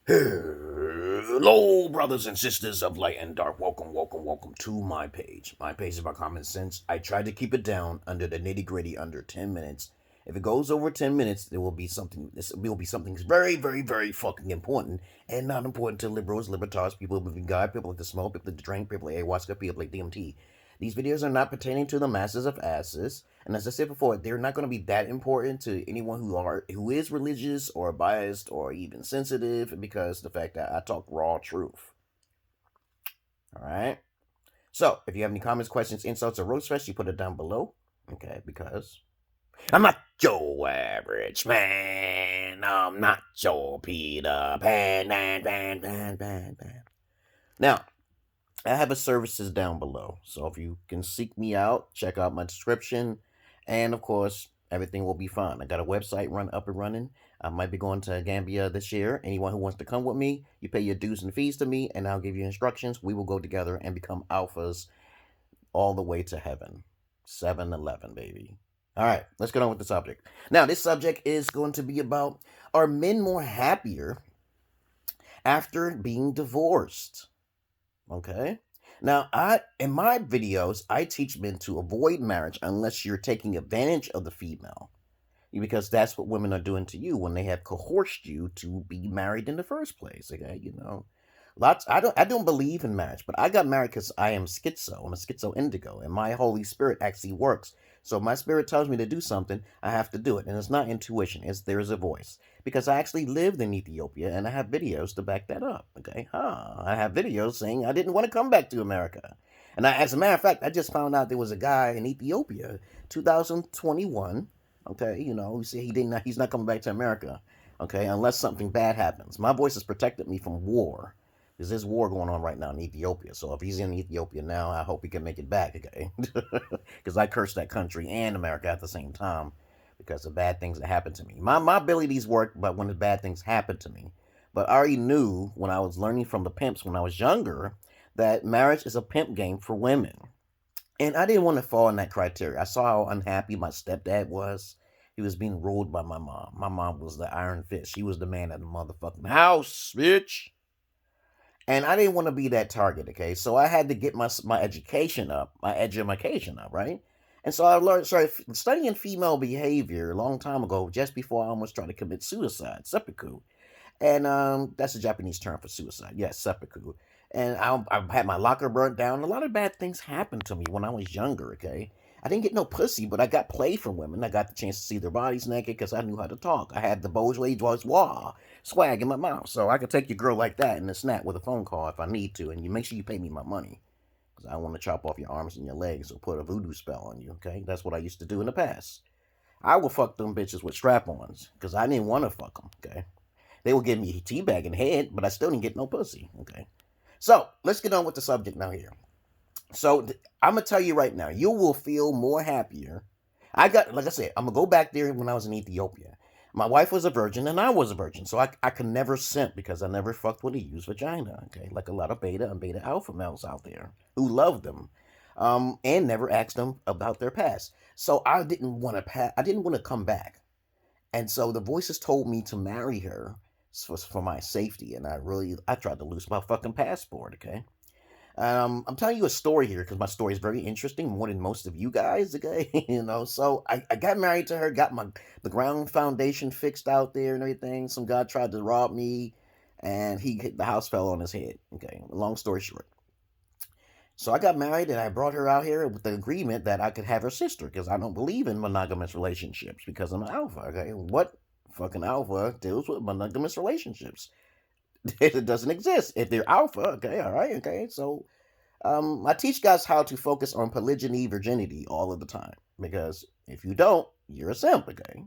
Hello, brothers and sisters of light and dark. Welcome to my page. My page is about common sense. I try to keep it down under the nitty gritty, under 10 minutes. If it goes over 10 minutes, there will be something. This will be something very fucking important, and not important to liberals, libertarians, people who believe in God, people like to smoke, people like to drink, people like ayahuasca, people like DMT. These videos are not pertaining to the masses of asses, and as I said before, they're not going to be that important to anyone who is religious or biased or even sensitive, because the fact that I talk raw truth. All right. So if you have any comments, questions, insults, or roast fest, you put it down below. Okay, because I'm not your average man. I'm not your Peter Pan. Now, I have a services down below, so if you can seek me out, check out my description, and of course, everything will be fine. I got a website up and running. I might be going to Gambia this year. Anyone who wants to come with me, you pay your dues and fees to me, and I'll give you instructions. We will go together and become alphas all the way to heaven. 7-Eleven, baby. All right, let's get on with the subject. Now, this subject is going to be about, are men more happier after being divorced? Okay. Now, in my videos, I teach men to avoid marriage unless you're taking advantage of the female, because that's what women are doing to you when they have coerced you to be married in the first place. Okay, I don't believe in marriage, but I got married because I am schizo. I'm a Schizo-Indigo, and my Holy Spirit actually works. So if my spirit tells me to do something, I have to do it. And it's not intuition, there's a voice. Because I actually lived in Ethiopia, and I have videos to back that up. Okay, I have videos saying I didn't want to come back to America. And as a matter of fact, I just found out there was a guy in Ethiopia, 2021. Okay, who said he's not coming back to America. Okay, unless something bad happens. My voice has protected me from war. There's war going on right now in Ethiopia. So if he's in Ethiopia now, I hope he can make it back, okay? Because I curse that country and America at the same time because of bad things that happen to me. My abilities work, but when the bad things happen to me. But I already knew when I was learning from the pimps when I was younger that marriage is a pimp game for women. And I didn't want to fall in that criteria. I saw how unhappy my stepdad was. He was being ruled by my mom. My mom was the iron fist. She was the man of the motherfucking house, bitch. And I didn't want to be that target, okay? So I had to get my education up, right? And so I started studying female behavior a long time ago, just before I almost tried to commit suicide, seppuku. And that's a Japanese term for suicide. Yes, seppuku. And I had my locker burnt down. A lot of bad things happened to me when I was younger, okay? I didn't get no pussy, but I got play from women. I got the chance to see their bodies naked because I knew how to talk. I had the bourgeois swag in my mouth, so I could take your girl like that in a snap with a phone call if I need to, and you make sure you pay me my money because I want to chop off your arms and your legs or put a voodoo spell on you, okay? That's what I used to do in the past. I would fuck them bitches with strap-ons because I didn't want to fuck them, okay? They would give me a teabagging head, but I still didn't get no pussy, okay? So, let's get on with the subject now here. So, I'm going to tell you right now, you will feel more happier. Like I said, I'm going to go back there when I was in Ethiopia. My wife was a virgin and I was a virgin, so I could never simp because I never fucked with a used vagina, okay? Like a lot of beta and beta alpha males out there who loved them and never asked them about their past. So I didn't want to come back. And so the voices told me to marry her for my safety, and I tried to lose my fucking passport, okay? I'm telling you a story here because my story is very interesting, more than most of you guys, okay? So I got married to her, got the ground foundation fixed out there and everything. Some guy tried to rob me, and the house fell on his head, okay? Long story short. So I got married, and I brought her out here with the agreement that I could have her sister because I don't believe in monogamous relationships because I'm an alpha, okay? What fucking alpha deals with monogamous relationships? It doesn't exist. If they're alpha, okay, all right, okay. So I teach guys how to focus on polygyny, virginity all of the time. Because if you don't, you're a simp, okay?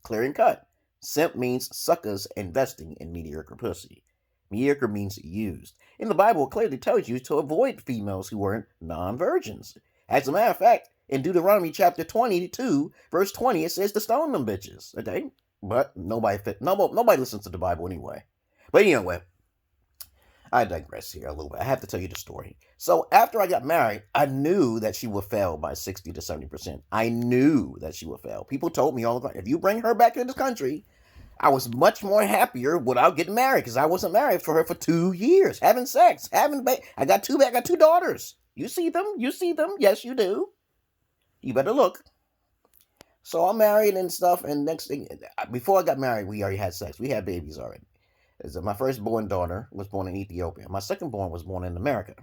Clear and cut. Simp means suckers investing in mediocre pussy. Mediocre means used. In the Bible, it clearly tells you to avoid females who weren't non-virgins. As a matter of fact, in Deuteronomy chapter 22, verse 20, it says to stone them bitches, okay? But nobody listens to the Bible anyway. But anyway, I digress here a little bit. I have to tell you the story. So after I got married, I knew that she would fail by 60 to 70%. I knew that she would fail. People told me all the time, if you bring her back to this country, I was much more happier without getting married because I wasn't married for her for 2 years, having sex, I got two daughters. You see them? You see them? Yes, you do. You better look. So I'm married and stuff, and next thing, before I got married, we already had sex. We had babies already. My firstborn daughter was born in Ethiopia. My secondborn was born in America.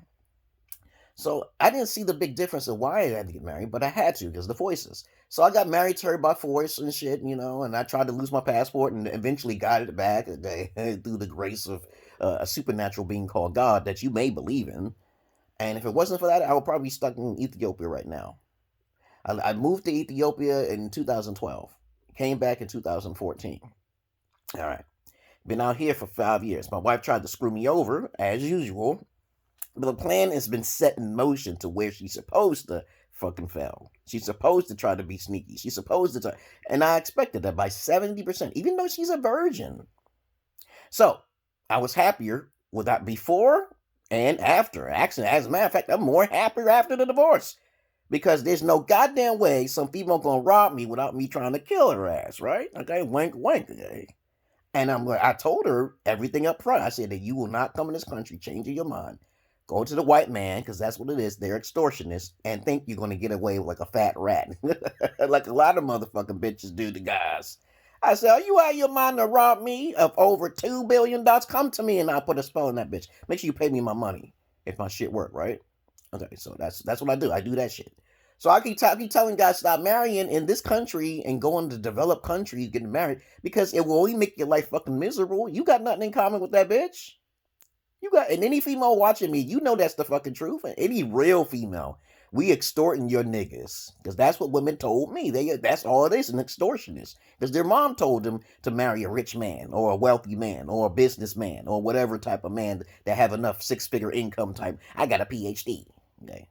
So I didn't see the big difference of why I had to get married, but I had to because the voices. So I got married to her by force and shit, and I tried to lose my passport and eventually got it back through the grace of a supernatural being called God that you may believe in. And if it wasn't for that, I would probably be stuck in Ethiopia right now. I moved to Ethiopia in 2012, came back in 2014. All right. Been out here for 5 years. My wife tried to screw me over, as usual. But the plan has been set in motion to where she's supposed to fucking fail. She's supposed to try to be sneaky. She's supposed to try. And I expected that by 70%, even though she's a virgin. So, I was happier with that before and after. Actually, as a matter of fact, I'm more happier after the divorce. Because there's no goddamn way some female gonna rob me without me trying to kill her ass, right? Okay, wink, wink, okay. And I told her everything up front. I said that you will not come in this country changing your mind. Go to the white man, because that's what it is. They're extortionists, and think you're going to get away with like a fat rat. Like a lot of motherfucking bitches do to guys. I said, are you out of your mind to rob me of over $2 billion? Come to me and I'll put a spell on that bitch. Make sure you pay me my money if my shit work, right? Okay, so that's what I do. I do that shit. So I keep telling guys stop marrying in this country and going to developed countries getting married because it will only make your life fucking miserable. You got nothing in common with that bitch. And any female watching me, you know that's the fucking truth. And any real female, we extorting your niggas. Because that's what women told me. That's all it is, an extortionist. Because their mom told them to marry a rich man or a wealthy man or a businessman or whatever type of man that have enough six-figure income type. I got a PhD. Okay.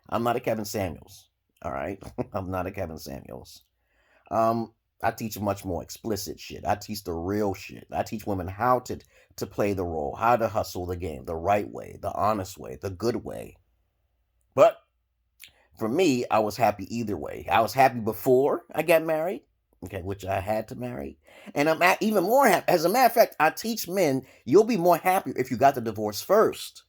I'm not a Kevin Samuels. All right. I'm not a Kevin Samuels. I teach much more explicit shit. I teach the real shit. I teach women how to play the role, how to hustle the game, the right way, the honest way, the good way. But for me, I was happy either way. I was happy before I got married, okay, which I had to marry. And I'm even more happy. As a matter of fact, I teach men, you'll be more happy if you got the divorce first.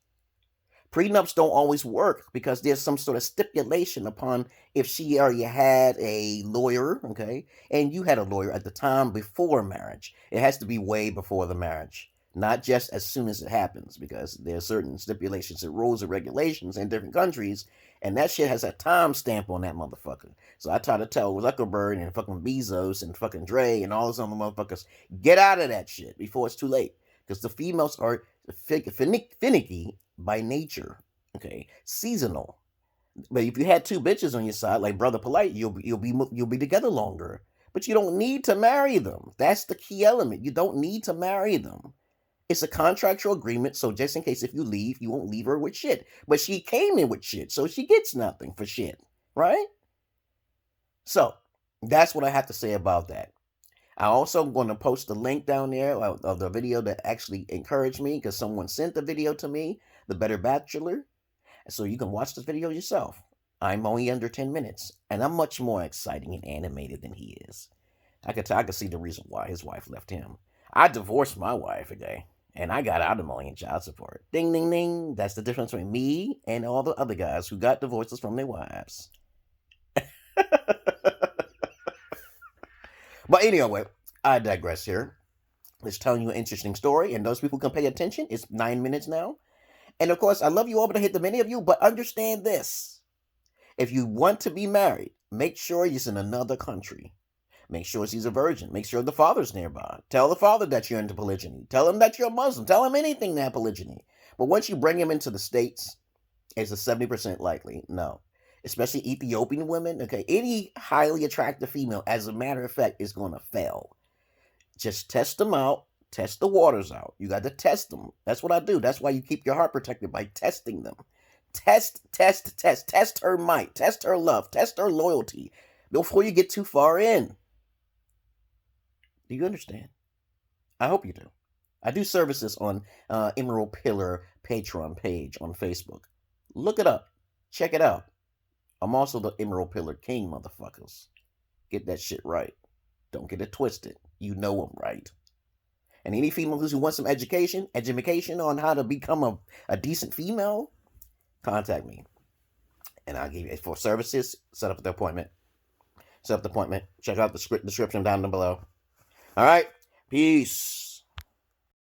Prenups don't always work because there's some sort of stipulation upon if she already had a lawyer, okay, and you had a lawyer at the time before marriage. It has to be way before the marriage, not just as soon as it happens, because there are certain stipulations and rules and regulations in different countries, and that shit has a time stamp on that motherfucker. So I try to tell Zuckerberg and fucking Bezos and fucking Dre and all those other motherfuckers, get out of that shit before it's too late, because the females are finicky by nature, okay, seasonal. But if you had two bitches on your side, like Brother Polite, you'll be together longer. But you don't need to marry them. That's the key element. You don't need to marry them. It's a contractual agreement, so just in case if you leave, you won't leave her with shit. But she came in with shit, so she gets nothing for shit, right? So that's what I have to say about that. I also going to post the link down there of the video that actually encouraged me because someone sent the video to me, The Better Bachelor. So you can watch this video yourself. I'm only under 10 minutes, and I'm much more exciting and animated than he is. I could see the reason why his wife left him. I divorced my wife today, and I got alimony and child support. Ding, ding, ding. That's the difference between me and all the other guys who got divorces from their wives. But anyway, I digress here. Let's tell you an interesting story, and those people can pay attention. It's 9 minutes now. And of course, I love you all, but I hate the many of you, but understand this. If you want to be married, make sure he's in another country. Make sure he's a virgin. Make sure the father's nearby. Tell the father that you're into polygyny. Tell him that you're a Muslim. Tell him anything to have polygyny. But once you bring him into the States, it's a 70% likely no. Especially Ethiopian women, okay? Any highly attractive female, as a matter of fact, is going to fail. Just test them out. Test the waters out. You got to test them. That's what I do. That's why you keep your heart protected, by testing them. Test her might. Test her love. Test her loyalty before you get too far in. Do you understand? I hope you do. I do services on Emerald Pillar Patreon page on Facebook. Look it up. Check it out. I'm also the Emerald Pillar King, motherfuckers. Get that shit right. Don't get it twisted. You know I'm right. And any females who want some education on how to become a decent female, contact me. And I'll give you for services, set up the appointment. Check out the description down below. All right. Peace.